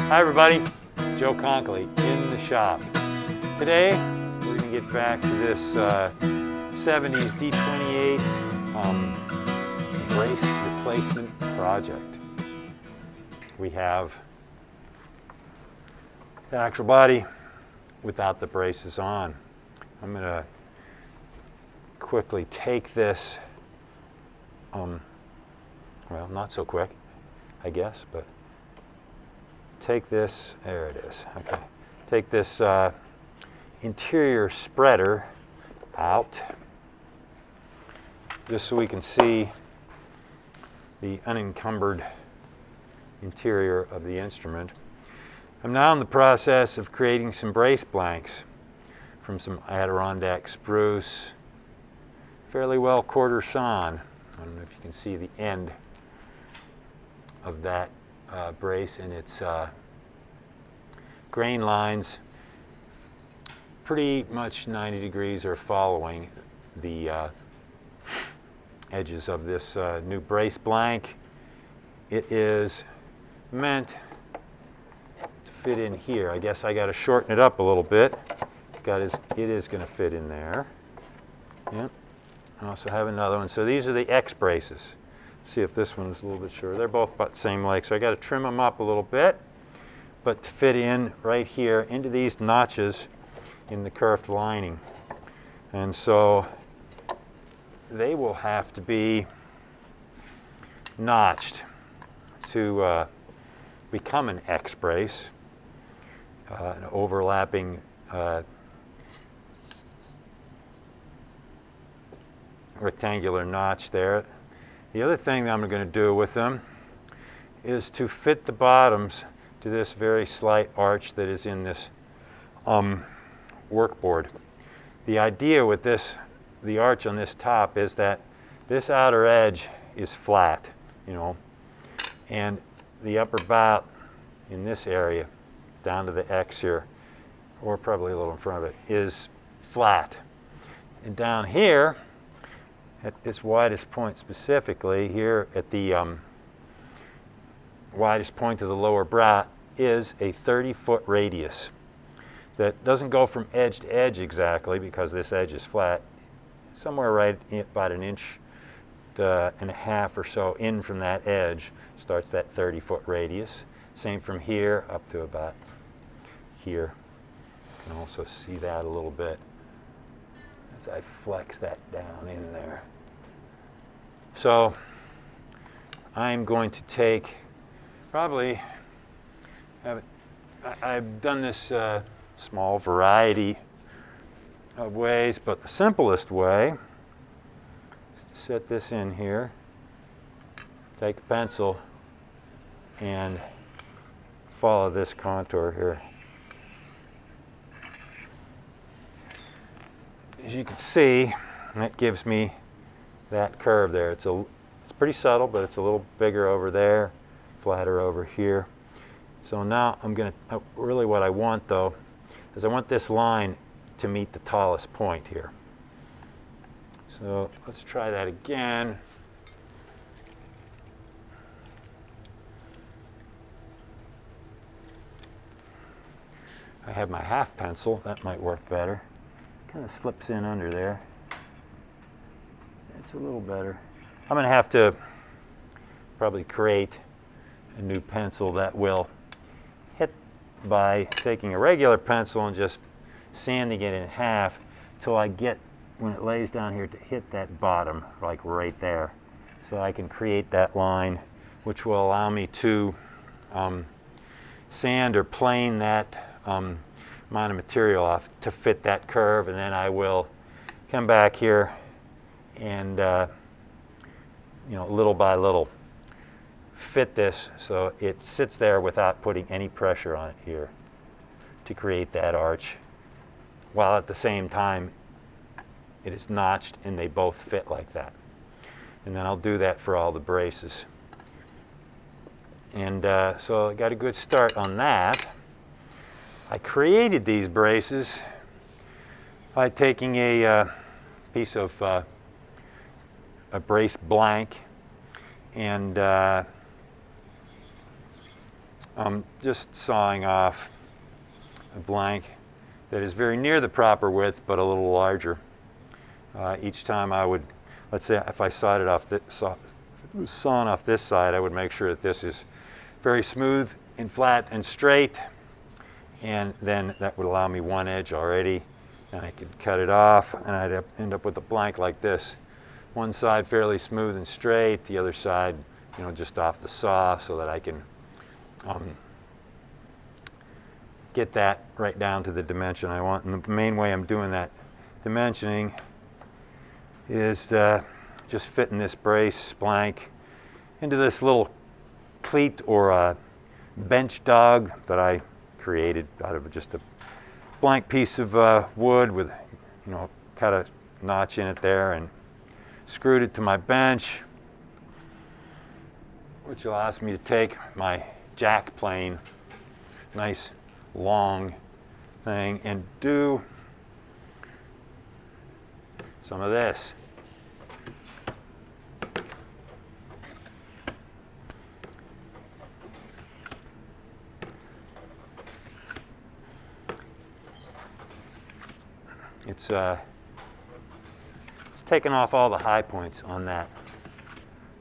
Hi everybody, Joe Conkley in the shop. Today we're going to get back to this 70s D-28 brace replacement project. We have the actual body without the braces on. I'm going to quickly take this, well, not so quick, I guess, but take this, there it is, okay. Take this interior spreader out, just so we can see the unencumbered interior of the instrument. I'm now in the process of creating some brace blanks from some Adirondack spruce, fairly well quarter sawn. I don't know if you can see the end of that brace and its grain lines pretty much 90 degrees are following the edges of this new brace blank. It is meant to fit in here. I guess I got to shorten it up a little bit. It is going to fit in there. Yep. I also have another one. So these are the X braces. See if this one is a little bit shorter. They're both about the same length, so I got to trim them up a little bit, but to fit in right here into these notches in the kerfed lining. And so they will have to be notched to become an X brace, an overlapping rectangular notch there. The other thing that I'm going to do with them is to fit the bottoms to this very slight arch that is in this workboard. The idea with this, the arch on this top, is that this outer edge is flat, you know, and the upper bout in this area, down to the X here, or probably a little in front of it, is flat. And down here, at its widest point specifically, here at the widest point of the lower brow, is a 30-foot radius that doesn't go from edge to edge exactly because this edge is flat. Somewhere right about an inch and a half or so in from that edge starts that 30-foot radius. Same from here up to about here. You can also see that a little bit as I flex that down in there. So I'm going to take probably, I've done this small variety of ways, but the simplest way is to set this in here, take a pencil, and follow this contour here. As you can see, that gives me that curve there. It's pretty subtle, but it's a little bigger over there, flatter over here. So now I'm going to, really what I want though, is I want this line to meet the tallest point here. So let's try that again. I have my half pencil, that might work better. Kind of slips in under there. It's a little better. I'm going to have to probably create a new pencil that will hit by taking a regular pencil and just sanding it in half till I get, when it lays down here, to hit that bottom, like right there. So I can create that line, which will allow me to sand or plane that amount of material off to fit that curve, and then I will come back here and you know, little by little fit this so it sits there without putting any pressure on it here to create that arch, while at the same time it is notched and they both fit like that. And then I'll do that for all the braces. And so I got a good start on that. I created these braces by taking a piece of a brace blank and just sawing off a blank that is very near the proper width but a little larger. Each time I would, let's say if I sawed it off, if it was sawn off this side, I would make sure that this is very smooth and flat and straight, and then that would allow me one edge already, and I could cut it off, and I'd end up with a blank like this. One side fairly smooth and straight, the other side, just off the saw, so that I can get that right down to the dimension I want. And the main way I'm doing that dimensioning is just fitting this brace blank into this little cleat or a bench dog that I created out of just a blank piece of wood with, cut a notch in it there and screwed it to my bench, which allows me to take my jack plane, nice long thing, and do some of this. It's taken off all the high points on that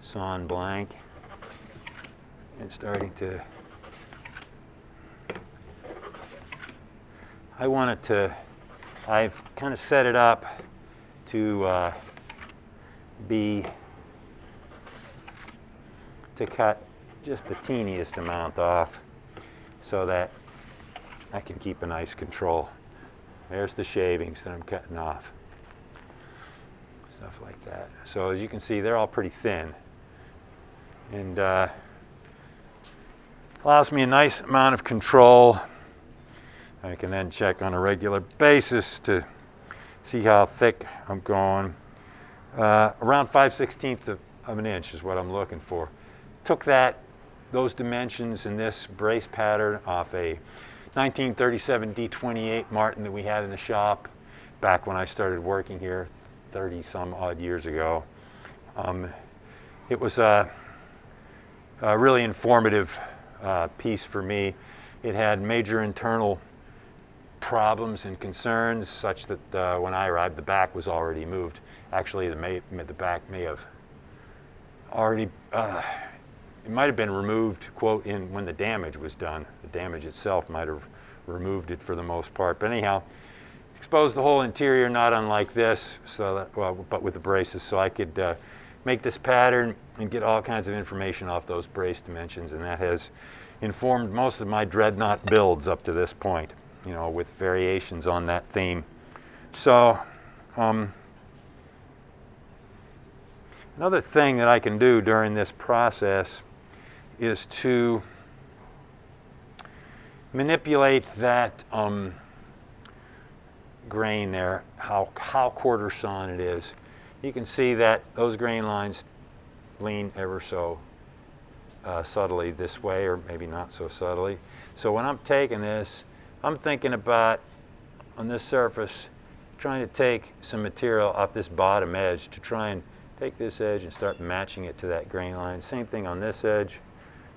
sawn blank and starting to, I've kind of set it up to cut just the teeniest amount off so that I can keep a nice control. There's the shavings that I'm cutting off. Stuff like that. So as you can see, they're all pretty thin. And allows me a nice amount of control. I can then check on a regular basis to see how thick I'm going. Around 5/16 of an inch is what I'm looking for. Took those dimensions in this brace pattern off a 1937 D-28 Martin that we had in the shop back when I started working here 30 some odd years ago. It was a really informative piece for me. It had major internal problems and concerns such that when I arrived, the back was already moved. Actually, the back may have already, it might have been removed, quote, when the damage was done. The damage itself might have removed it for the most part. But anyhow, exposed the whole interior, not unlike this, so that, but with the braces, so I could make this pattern and get all kinds of information off those brace dimensions, and that has informed most of my dreadnought builds up to this point, with variations on that theme. So another thing that I can do during this process is to manipulate that grain there, how quarter sawn it is. You can see that those grain lines lean ever so subtly this way, or maybe not so subtly. So when I'm taking this, I'm thinking about, on this surface, trying to take some material off this bottom edge to try and take this edge and start matching it to that grain line. Same thing on this edge,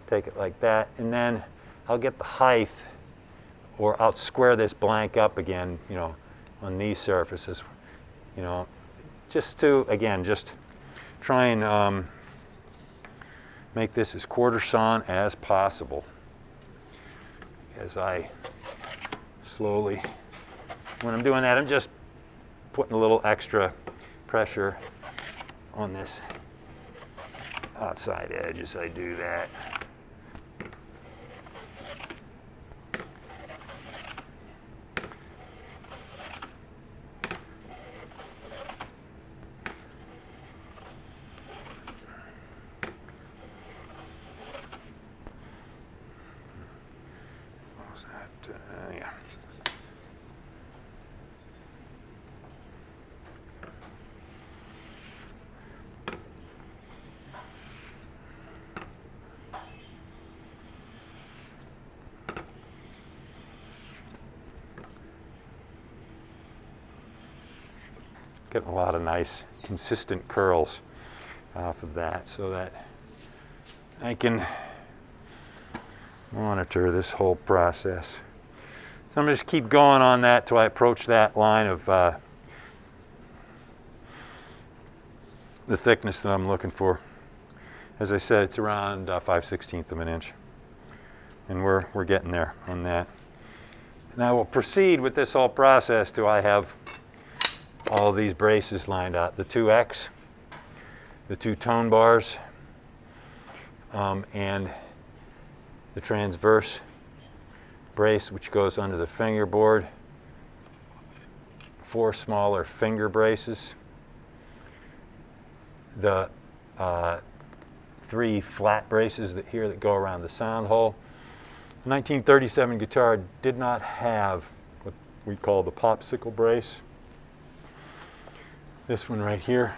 take it like that, and then I'll get the height, or I'll square this blank up again, on these surfaces, just to, again, just try and make this as quarter sawn as possible. As I slowly, when I'm doing that, I'm just putting a little extra pressure on this outside edge as I do that. Yeah. Getting a lot of nice, consistent curls off of that, so that I can monitor this whole process. So I'm going to just keep going on that till I approach that line of the thickness that I'm looking for. As I said, it's around 5/16 of an inch. And we're getting there on that. Now we'll proceed with this whole process till I have all of these braces lined up. The 2X, the 2 tone bars, and the transverse brace, which goes under the fingerboard, 4 smaller finger braces, the 3 flat braces that go around the sound hole. The 1937 guitar did not have what we call the popsicle brace. This one right here,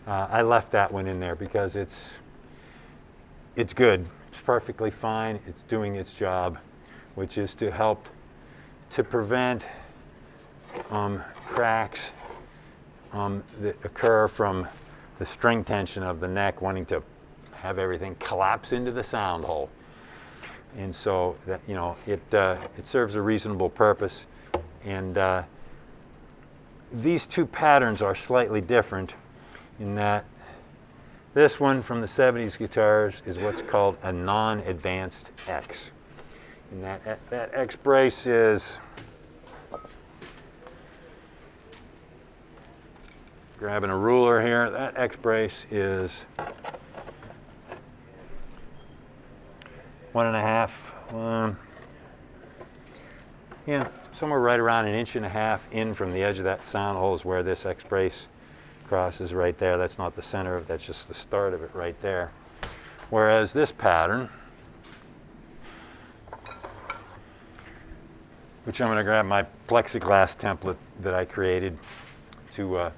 I left that one in there because it's good. It's perfectly fine. It's doing its job, which is to help to prevent cracks that occur from the string tension of the neck wanting to have everything collapse into the sound hole. And so that, you know, it serves a reasonable purpose. And these 2 patterns are slightly different in that this one from the 70s guitars is what's called a non-advanced X. And that X brace is, grabbing a ruler here, that X brace is 1.5, yeah, somewhere right around 1.5 inches in from the edge of that sound hole is where this X brace crosses right there. That's not the center of it, that's just the start of it right there. Whereas this pattern, which I'm going to grab my plexiglass template that I created to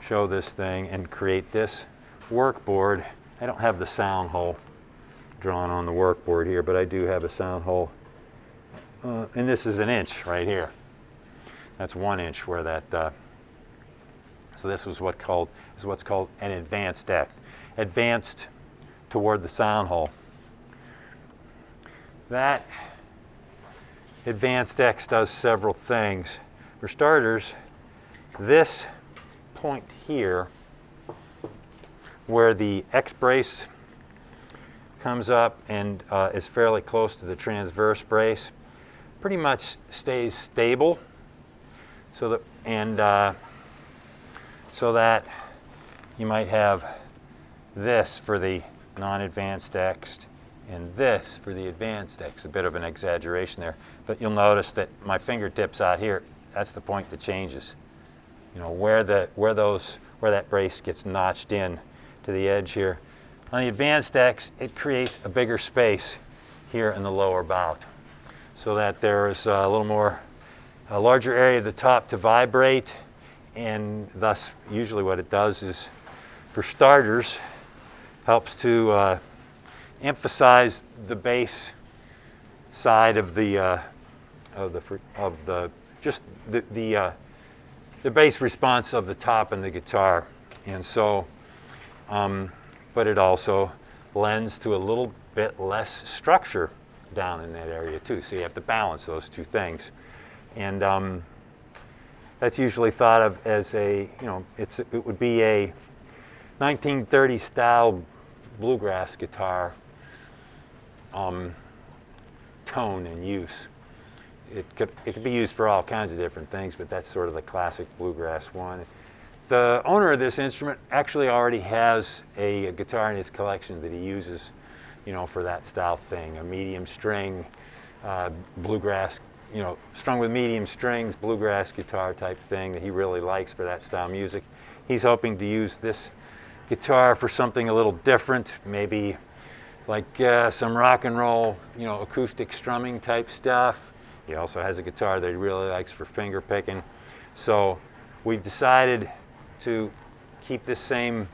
show this thing and create this workboard. I don't have the sound hole drawn on the workboard here, but I do have a sound hole. And this is 1 inch right here. That's 1 inch where that, so this is what's called an advanced X. Advanced toward the sound hole. That advanced X does several things. For starters, this point here, where the X brace comes up and is fairly close to the transverse brace, pretty much stays stable, so that you might have this for the non-advanced X and this for the advanced X. A bit of an exaggeration there, but you'll notice that my fingertips out here, that's the point that changes. You know, where that brace gets notched in to the edge here. On the advanced X, it creates a bigger space here in the lower bout, so that there is a larger area of the top to vibrate, and thus usually what it does is, for starters, helps to emphasize the bass side of the bass response of the top and the guitar. And so, but it also lends to a little bit less structure down in that area too. So you have to balance those 2 things. And that's usually thought of as it would be a 1930 style bluegrass guitar tone and use. It could be used for all kinds of different things, but that's sort of the classic bluegrass one. The owner of this instrument actually already has a guitar in his collection that he uses, you know, for that style thing, a medium string bluegrass, you know, strung with medium strings, bluegrass guitar type thing that he really likes for that style music. He's hoping to use this guitar for something a little different, maybe like some rock and roll, you know, acoustic strumming type stuff. He also has a guitar that he really likes for finger picking. So we've decided to keep this same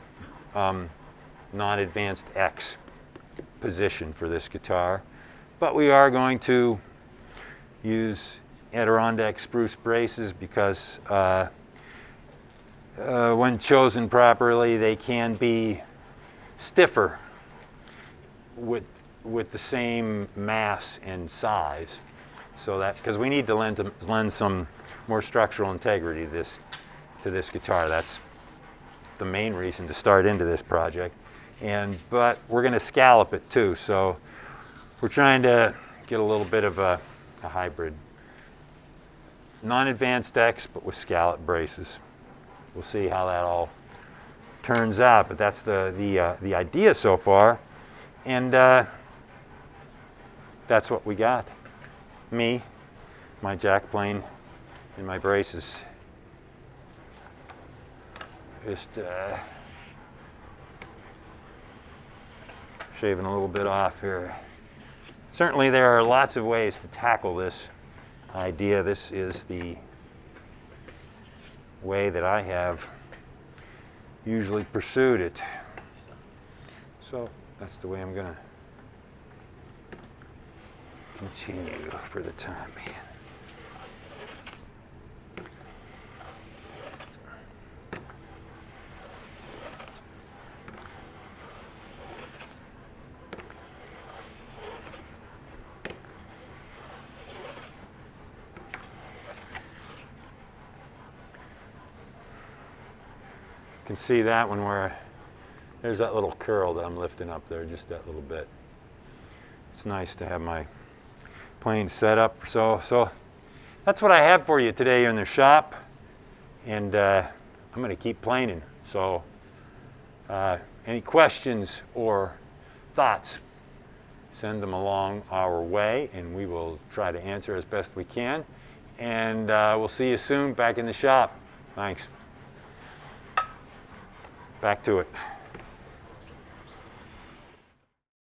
non-advanced X position for this guitar, but we are going to use Adirondack spruce braces because when chosen properly, they can be stiffer with the same mass and size, so that, because we need to lend some more structural integrity to this guitar. That's the main reason to start into this project. But we're going to scallop it too, so we're trying to get a little bit of a hybrid. Non-advanced X, but with scallop braces. We'll see how that all turns out, but that's the idea so far, and that's what we got. Me, my jack plane, and my braces. Just shaving a little bit off here. Certainly there are lots of ways to tackle this idea. This is the way that I have usually pursued it. So that's the way I'm going to continue for the time being. You can see that one where there's that little curl that I'm lifting up there, just that little bit. It's nice to have my plane set up. So that's what I have for you today in the shop, and I'm going to keep planing. So any questions or thoughts, send them along our way, and we will try to answer as best we can. And we'll see you soon back in the shop. Thanks. Back to it.